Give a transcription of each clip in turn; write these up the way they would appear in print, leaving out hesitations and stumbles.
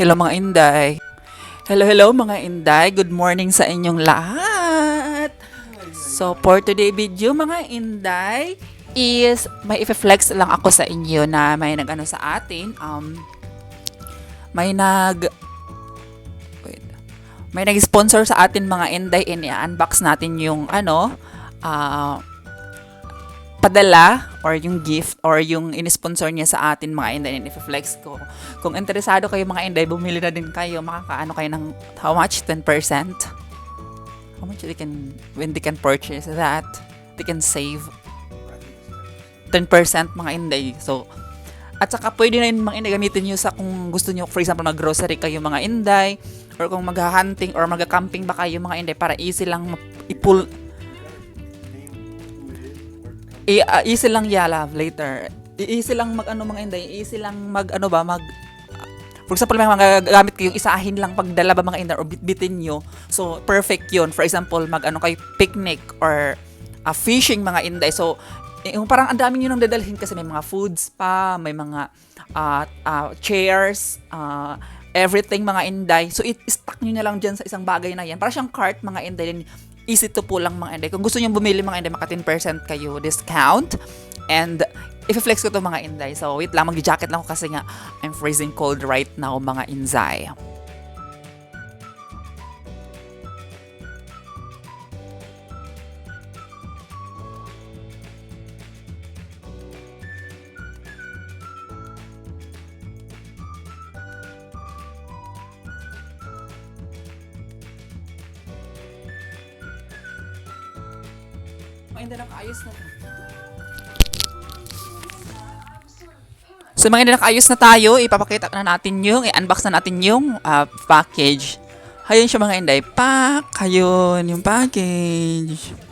Hello mga Inday. Hello mga Inday. Good morning sa inyong lahat. So for today video mga Inday is may i-flex lang ako sa inyo na may nag-ano sa atin. May nag wait, may nag-sponsor sa atin mga Inday, i-unbox natin yung padala or yung gift or yung in-sponsor niya sa atin mga Inday, and i-flex ko. Kung interesado kayo mga Inday, bumili na din kayo. Makakaano kayo ng how much? 10%? How much when they can purchase that? They can save 10% mga Inday. So, at saka pwede na yun mga Inday gamitin nyo sa kung gusto nyo, for example, mag-grocery kayo mga Inday, or kung mag-hunting or mag-camping ba kayo mga Inday, para easy lang i-pull. Easy lang love later. Easy lang mga Inday. Easy lang for example, may mga gamit kayong isahin lang pagdala ba mga Inday or bitbitin nyo. So, perfect yun. For example, kayo picnic or fishing mga Inday. So, yung parang ang dami nyo nang dadalhin kasi may mga foods pa, may mga chairs, everything mga Inday. So, i-stack nyo na lang dyan sa isang bagay na yan. Para siyang cart mga Inday. Easy to po lang mga Inday. Kung gusto nyo bumili mga Inday, maka 10% kayo discount. And i-flex ko to mga Inday. So wait lang, mag-jacket lang ako kasi nga I'm freezing cold right now mga Inday. Mga Inday, nakaayos na to. So mga Inday, nakaayos na tayo. Ipapakita na natin i-unbox na natin yung package. Ayun siya mga Inday. Ayun yung package.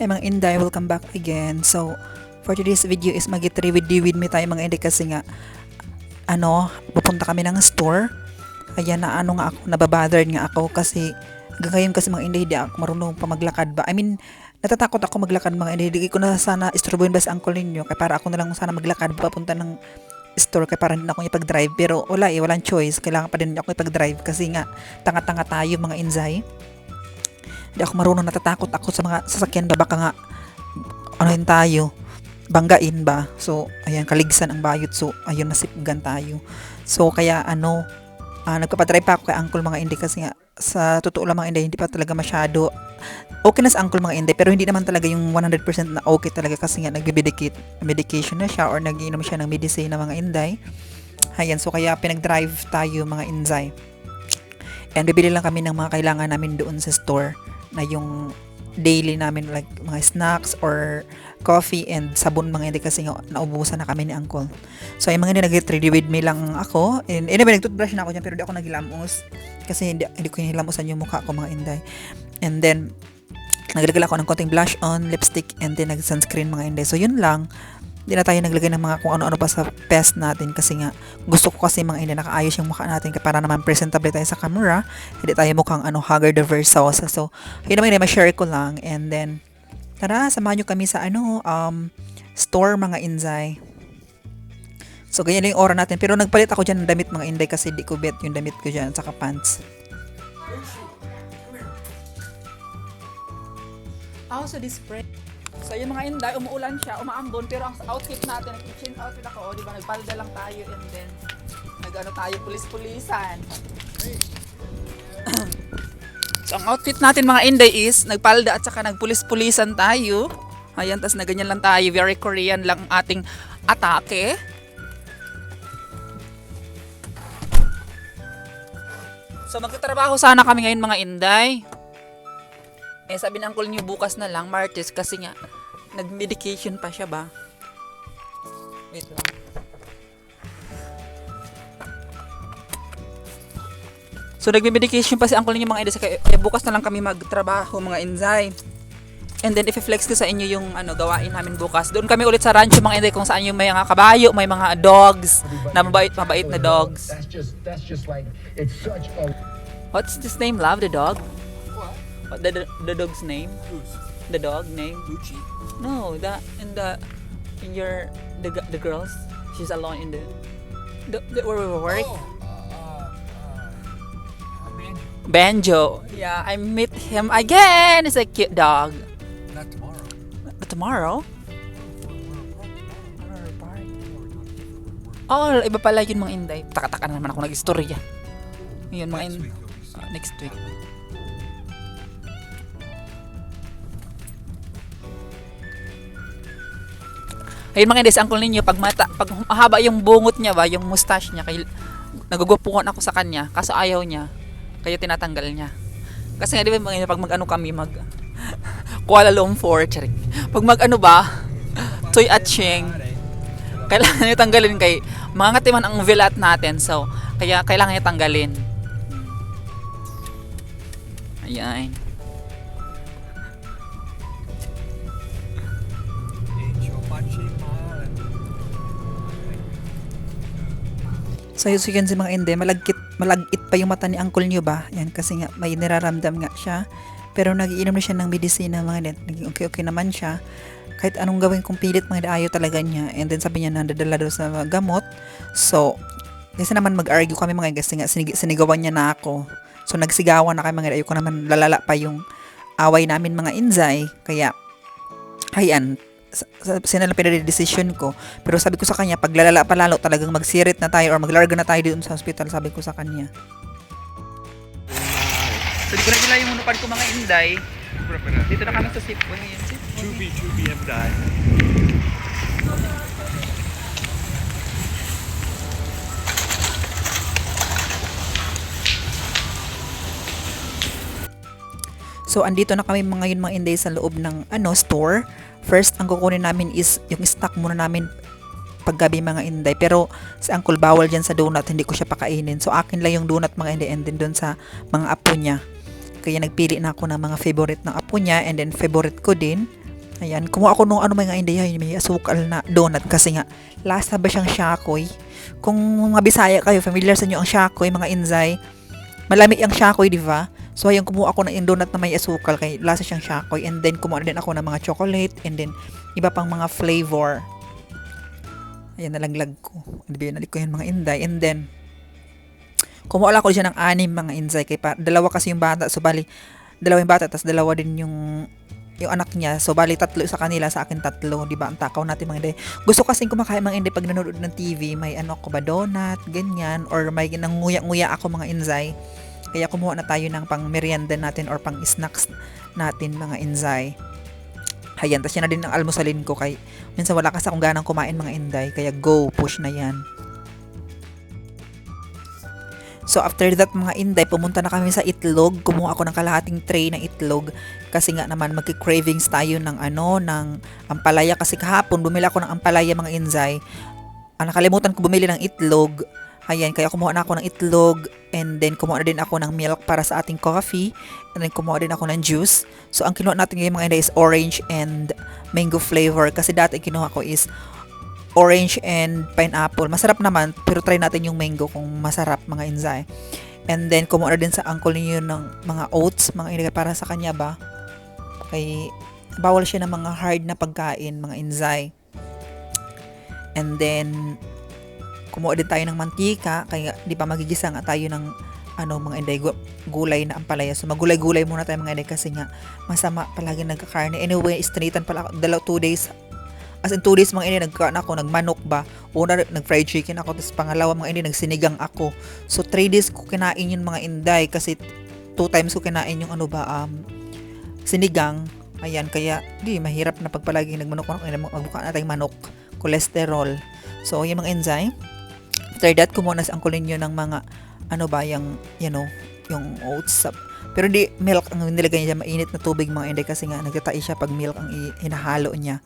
Hey mga Inday, welcome back again. So, for today's video is mag-get with me tayo mga Inday kasi nga pupunta kami ng store. Ayan na nga ako, nababother nga ako kasi hanggang ngayon kasi mga Inday, di ako marunong pa maglakad ba. I mean, natatakot ako maglakad mga Inday. Di ko na sana istorbohin ba sa uncle ninyo, kaya para ako na lang sana maglakad papunta ng store kaya para hindi na ako ipag-drive. Pero walang choice, kailangan pa din ako ipag-drive kasi nga tanga-tanga tayo mga Inday. Hindi ako marunong, natatakot ako sa mga sasakyan ba, baka nga yun tayo, banggain ba. So ayan, kaligsan ang bayot. So ayun, masipgan tayo. So kaya nagpapadrive pa ako kay uncle mga Inday kasi nga sa totoo lang mga Inday, hindi pa talaga masyado okay na sa uncle mga Inday, pero hindi naman talaga yung 100% na okay talaga kasi nga medication na siya or nag-iinom siya ng medicine na mga Inday. Ayan, so kaya pinag-drive tayo mga Inday. And bibili lang kami ng mga kailangan namin doon sa store na yung daily namin, like mga snacks or coffee and sabon mga Inday kasi nga naubusan na kami ni uncle. So yung mga Inday, nag-ready with me lang ako. And anyway, nag-toothbrush na ako dyan pero di ako naghilamos kasi hindi ko hinilamusan yung mukha ko mga Inday. And then naglagay ako ng konting blush on, lipstick, and then nag-sunscreen mga Inday. So yun lang. Hindi na tayo naglagay ng mga kung ano-ano pa sa pest natin kasi nga gusto ko kasi mga inday nakaayos yung mukha natin para naman presentable tayo sa camera. Hindi tayo mukhang Haggard the Versosa. So, yun naman inday, ma-share ko lang. And then, tara, samahan nyo kami sa store mga inday. So, ganyan lang yung aura natin. Pero nagpalit ako dyan ng damit mga inday kasi di ko bet yung damit ko dyan, saka pants. So display. So yung mga inday, umuulan siya, umaambon, pero ang outfit natin, ang kitchen outfit ako, di ba, nagpalda lang tayo and then tayo, pulis-pulisan. So ang outfit natin mga inday is, nagpalda at saka nagpulis-pulisan tayo. Ayan, tas na ganyan lang tayo, very Korean lang ating atake. So magtatrabaho sana kami ngayon mga inday. Sabi ng uncle niyo bukas na lang, Martes, kasi nga, nag-medication pa siya ba? Wait lang. So, nag-medication pa si uncle niyo mga inday, kaya bukas na lang kami magtrabaho mga inday. And then, i-flex ko sa inyo yung gawain namin bukas. Doon kami ulit sa rancho mga inday, kung saan yung may mga kabayo, may mga dogs, na mabait na dogs. What's this name, love? The dog? What the dog's name? Who's? The dog name? Gucci. No, the girls. She's alone in the where we work. Banjo. Yeah, I meet him again. It's a cute dog. Not tomorrow. But tomorrow? Oh, iba pala yun mga inday. Taka-taka na naman ako nag-istorya. Yun mga inday. Next week. Ayun mga inday, uncle ninyo, pag mahaba yung bungot niya ba, yung mustache niya, nagugupuhan ako sa kanya, kaso ayaw niya, kaya tinatanggal niya. Kasi nga, di ba mga inday, pag kami, Kuala Lumpur, charik. Pag Tuy at Ching, kailangan niya tanggalin kay, mga ngatiman ang velat natin, so, kaya kailangan niya tanggalin. Ayan. So yun si mga inday, malagit pa yung mata ni uncle niyo ba? Yan, kasi nga may niraramdam nga siya. Pero nagiinom na siya ng medisina mga inday. Naging okay naman siya. Kahit anong gawin kung pilit mga inday, ayaw talaga niya. And then sabi niya na dadala daw sa gamot. So, kasi naman mag-argue kami mga inday, kasi nga sinigawan niya na ako. So nagsigawan na kami mga inday. Ayoko naman lalala pa yung away namin mga inday. Kaya, ayan, sinala pinag-decision ko. Pero sabi ko sa kanya, pag lalala pa lalo, talagang magsirit na tayo or maglarga na tayo doon sa hospital, sabi ko sa kanya. So, di ko na yung munupad ko mga inday. Dito na kami sa Sipway. Chubby and die. So, andito na kami ngayon mga inday sa loob ng store. First, ang kukunin namin is yung stock muna namin paggabi mga inday. Pero si uncle bawal dyan sa donut, hindi ko siya pakainin. So, akin lang yung donut mga inday and then doon sa mga apo niya. Kaya nagpili na ako ng mga favorite ng apo niya and then favorite ko din. Ayan, kumuha ako nung mga inday, may asukal na donut kasi nga, lasa ba siyang shakoy? Kung mga Bisaya kayo, familiar sa inyo ang shakoy mga inday, malami ang shakoy, di ba? So, ayun, kumuha ako ng donut na may asukal kay lasa siyang shakoy. And then, kumuha din ako ng mga chocolate and then, iba pang mga flavor. Ayan, nalaglag ko. Nalik ko yung mga inday. And then, kumuha lang ako siya ng 6 mga inday. Kay dalawa kasi yung bata. So, bali, dalawa yung bata, tapos dalawa din yung anak niya. So, bali, 3 sa kanila, sa akin 3. Diba? Ang takaw natin mga inday. Gusto kasing kumakain mga inday pag nanonood ng TV. May donut, ganyan. Or may nanguya-nguya ako mga inday. Kaya kumuha na tayo ng pang merienda natin or pang snacks natin mga inday. Ayan, tas yan na din ang almusalin ko kay minsan wala kasi akong ganang kumain mga inday. Kaya go, push na yan. So after that mga inday, pumunta na kami sa itlog. Kumuha ako ng kalahating tray ng itlog. Kasi nga naman magki-cravings tayo ng ng ampalaya. Kasi kahapon bumili ako ng ampalaya mga inday. Nakalimutan ko bumili ng itlog. Ayan, kaya kumuha na ako ng itlog and then kumuha na din ako ng milk para sa ating coffee and then kumuha din ako ng juice. So, ang kinuha natin ngayon mga inday is orange and mango flavor kasi dati kinuha ko is orange and pineapple. Masarap naman, pero try natin yung mango kung masarap mga inzay. And then, kumuha din sa uncle niyo ng mga oats, mga inday, para sa kanya ba? Kay, bawal siya ng mga hard na pagkain, mga inzay. And then, kumuha din tayo ng mantika, kaya di pa magigisa nga tayo ng mga inday, gulay na ampalaya. So, magulay-gulay muna tayo mga inday kasi nga, masama palagi nagkakarne. Anyway, straighten pala ako, 2 days. As in 2 days mga inday, nagmanok ba? Una, nag-fried chicken ako. Tapos pangalawa mga inday, nagsinigang ako. So 3 days ko kinain yung mga inday. Kasi 2 times ko kinain yung sinigang. Ayan, kaya di, mahirap na pagpalagi nagmanok. Magbuka na tayong manok. Cholesterol. So, yung mga inday. After that, kumuha sa angkulin nyo ng mga, yung oats. Pero di, milk ang nilagay niya. Mainit na tubig mga inday. Kasi nga, nagtatai siya pag milk ang hinahalo niya.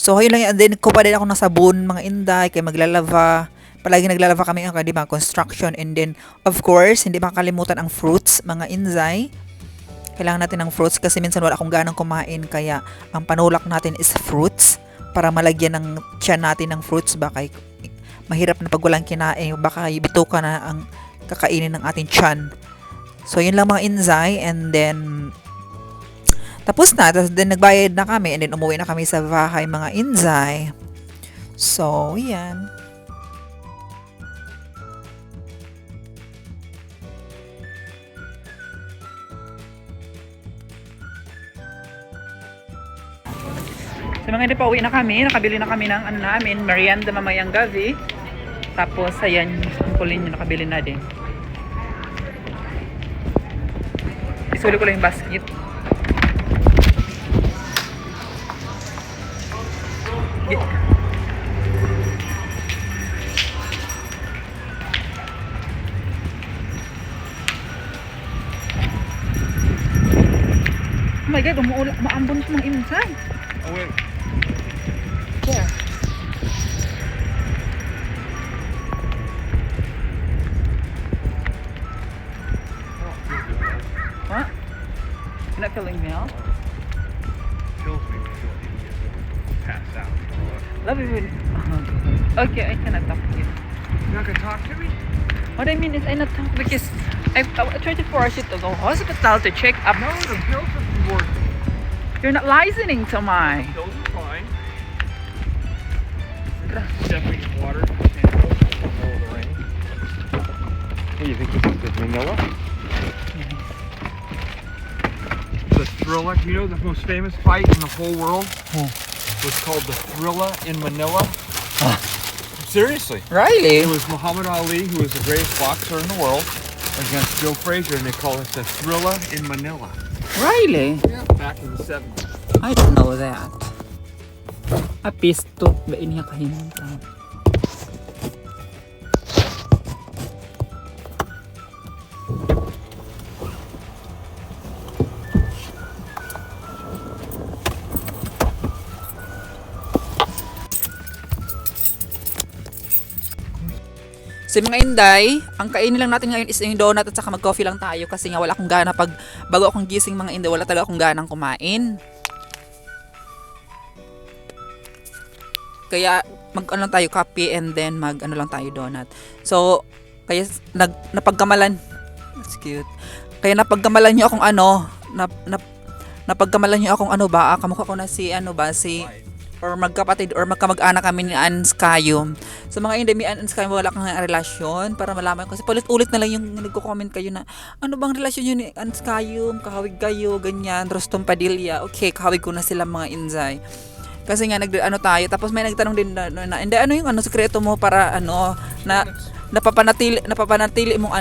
So, yun lang yan. And then, kupa din ako ng sabon, mga inday, kaya maglalaba. Palagi naglalaba kami, di ba, construction. And then, of course, hindi makakalimutan ang fruits, mga inday. Kailangan natin ng fruits kasi minsan wala akong ganang kumain. Kaya, ang panulak natin is fruits para malagyan ng tiyan natin ng fruits. Baka mahirap na pag walang kinain. Baka bituka na ang kakainin ng ating tiyan. So, yun lang mga inday. And then, tapos na, tapos din nagbayad na kami and then umuwi na kami sa bahay mga inzay. So, yan. So mga hindi pa uwi na kami, nakabili na kami ng namin, merienda mamayang gabi. Tapos ayan, ang kulin nyo nakabili na din. Isuli ko lang yung basket. Oh my God, maambon sa mga insan. Oh, wait. Yeah. What? You're not feeling well? Kills me when you pass out. Love you. Okay, I cannot talk to you. You're not gonna talk to me? What I mean is I not talk because I tried to force you to go hospital to check up. No, the pills are working. You're not listening to my. Those are fine. Definitely water. The rain. What do you think this is? Manila? The Thrilla. You know the most famous fight in the whole world was called the Thrilla in Manila. Seriously. Really? It was Muhammad Ali, who was the greatest boxer in the world, against Joe Frazier, and they call it the Thrilla in Manila. Really? Yeah. Back in the 70s. I don't know that. A pisto ba iniya kahinan ka? So mga inday, ang kainin lang natin ngayon is yung donut at saka mag-coffee lang tayo kasi nga wala akong gana bago akong gising mga inday, wala talaga akong ganang kumain. Kaya mag-ano tayo coffee and then mag-ano lang tayo donut. So, kaya napagkamalan. That's cute. Kaya napagkamalan niyo akong napagkamalan niyo akong kamukha ko na si or magkapatid or magkamag-anak kami ni Ann Skayum. So mga hindi, may Ann Skayum wala kang relasyon para malaman kasi ulit-ulit na lang yung nagko-comment kayo na ano bang relasyon yun ni Ann Skayum, kahawig kayo, ganyan, Rostom Padilla. Okay, kahawig ko na sila mga inzay. Kasi nga tayo, tapos may nagtanong din na hindi ano yung sekreto mo para na napapanatili mong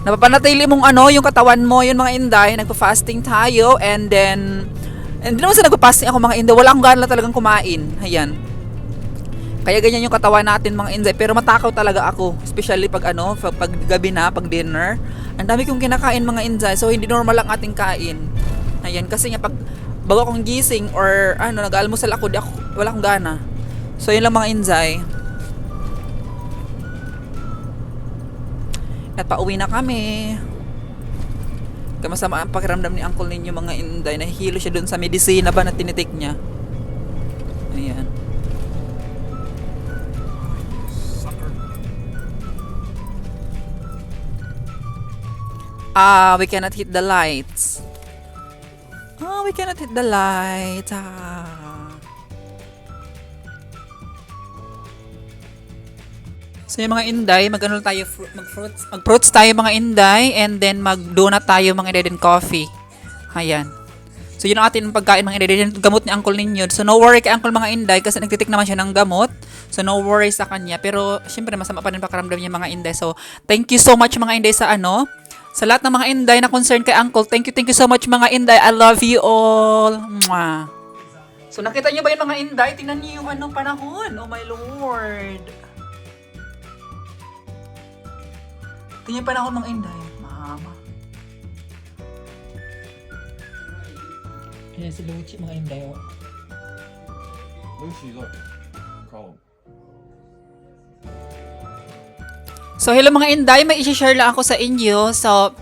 napapanatili mong yung katawan mo, yun mga inday, nagpa-fasting tayo and then hindi naman sa nagpa-fasting ako mga inday, wala akong gana talagang kumain. Ayan. Kaya ganyan yung katawan natin mga inday, pero matakaw talaga ako, especially pag gabi na, pag dinner. Ang dami kong kinakain mga inday, so hindi normal ang ating kain. Ayan, kasi nga bago akong gising or nag-almusal ako, wala akong gana. So yun lang mga inday. At pauwi na kami. Masama ang pakiramdam ni uncle ninyo mga inday. Nahihilo siya dun sa medisina ba na tinitik niya. We cannot hit the lights. We cannot hit the lights. So yung mga inday, mag-ano tayo, mag-fruits tayo mga inday, and then mag-donut tayo mga inday, din coffee. Ayan. So yun ang ating pagkain mga inday, din gamot ni uncle ninyo. So no worry kay uncle mga inday, kasi nagtitik naman siya ng gamot. So no worry sa kanya. Pero syempre masama pa rin pakiramdam niya mga inday. So thank you so much mga inday sa sa lahat ng mga inday na concern kay uncle. Thank you so much mga inday. I love you all. Mwah. So nakita niyo ba yung mga inday? Tingnan niyo yung panahon. Oh my Lord. Tingnan yung panahon mga inday. Mama. Ayan si Luchi mga inday. Oh. Lucy, look. Call him. So hello mga inday, may i-share lang ako sa inyo. So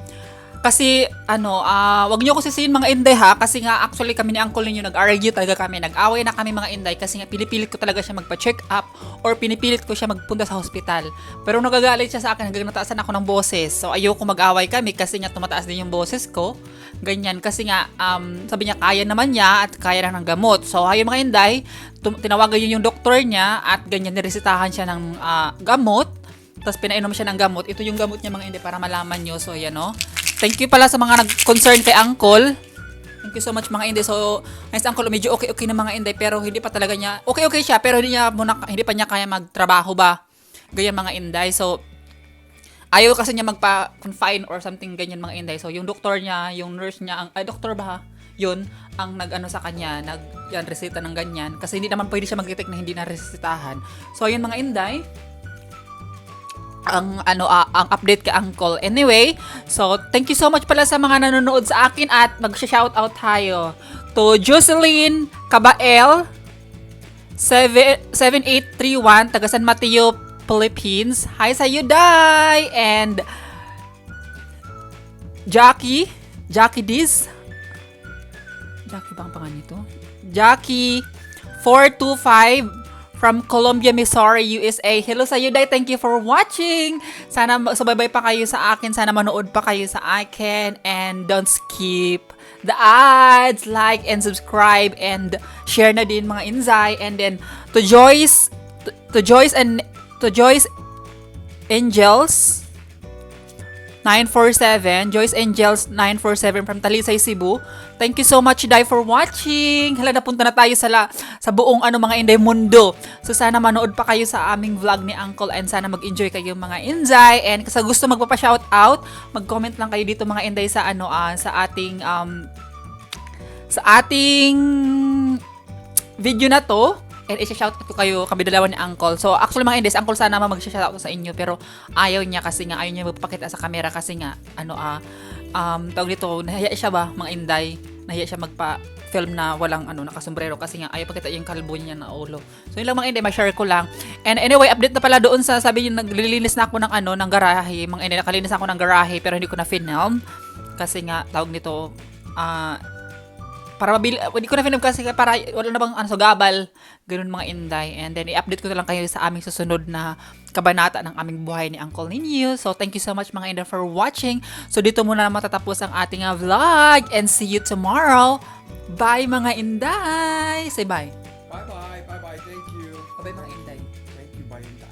kasi wag niyo ko sisihin mga inday ha, kasi nga actually kami ni uncle ninyo nag-argue talaga kami, nag-away na kami mga inday kasi nga pinipilit ko talaga siya magpa-check up or pinipilit ko siya magpunta sa hospital. Pero nagagalit siya sa akin, nagtataasan ako ng boses. So ayoko mag-away kami kasi nga tumataas din yung boses ko. Ganyan kasi nga sabi niya kaya naman niya at kaya lang ng gamot. So ayun mga inday, tinawagan yun yung doktor niya at ganyan niresetahan siya ng gamot. Tapos pinainom siya ng gamot. Ito yung gamot niya mga inday para malaman nyo. So ayan o. Thank you pala sa mga nag-concern kay uncle. Thank you so much mga inday. So, nice uncle, medyo okay na mga inday, pero hindi pa talaga niya, okay siya, pero hindi pa niya kaya magtrabaho ba. Ganyan mga inday. So, ayaw kasi niya magpa-confine or something ganyan mga inday. So, yung doktor niya, yung nurse niya, doktor ba ha? Yun, ang nag-ano sa kanya, reseta ng ganyan. Kasi hindi naman pwede siya mag-detect na hindi na-resetahan. So, ayun mga inday. Ang update kay uncle. Anyway, so thank you so much pala sa mga nanonood sa akin at mag-shoutout tayo to Jocelyn Cabael 7831 taga San Mateo, Philippines. Hi sa you, Day! And Jackie Diz. Jackie ba ang pangalan nito? Jackie 425 from Columbia, Missouri, USA. Hello sa you, Day. Thank you for watching. Sana subaybay pa kayo sa akin. Sana manood pa kayo sa akin. And don't skip the ads. Like and subscribe and share na din mga inzay. And then to Joyce Angels 947, Joyce Angels 947 from Talisay, Cebu. Thank you so much, Day, for watching. Hala, napunta na tayo sa buong mga inday mundo. So sana manood pa kayo sa aming vlog ni Uncle and sana mag-enjoy kayo mga inday. And sa gusto magpapa-shoutout, mag-comment lang kayo dito mga inday sa ating video na to. And i-shoutout ko kayo, kami dalawa ni Uncle. So, actually mga inday, Uncle sana mag-shoutout sa inyo. Pero ayaw niya kasi nga, ayaw niya magpapakita sa camera kasi nga, tawag dito, nahiya siya ba, mga inday? Nahiya siya magpa-film na walang nakasombrero kasi nga, ayaw pakita yung kalbo niya na ulo. So, yun lang mga inday, ma-share ko lang. And anyway, update na pala doon sa, sabi niyo, naglilinis na ako ng garahe. Mga inday, nakalinis ako ng garahe, pero hindi ko na film. Kasi nga, tawag nito, para hindi ko na film kasi para wala na bang gabal, ganun mga inday. And then i-update ko na lang kayo sa aming susunod na kabanata ng aming buhay ni Uncle ninyo. So thank you so much mga inday for watching. So dito muna matatapos ang ating vlog and see you tomorrow. Bye mga inday. Say bye. Bye-bye. Thank you. Bye mga inday. Thank you, bye inday.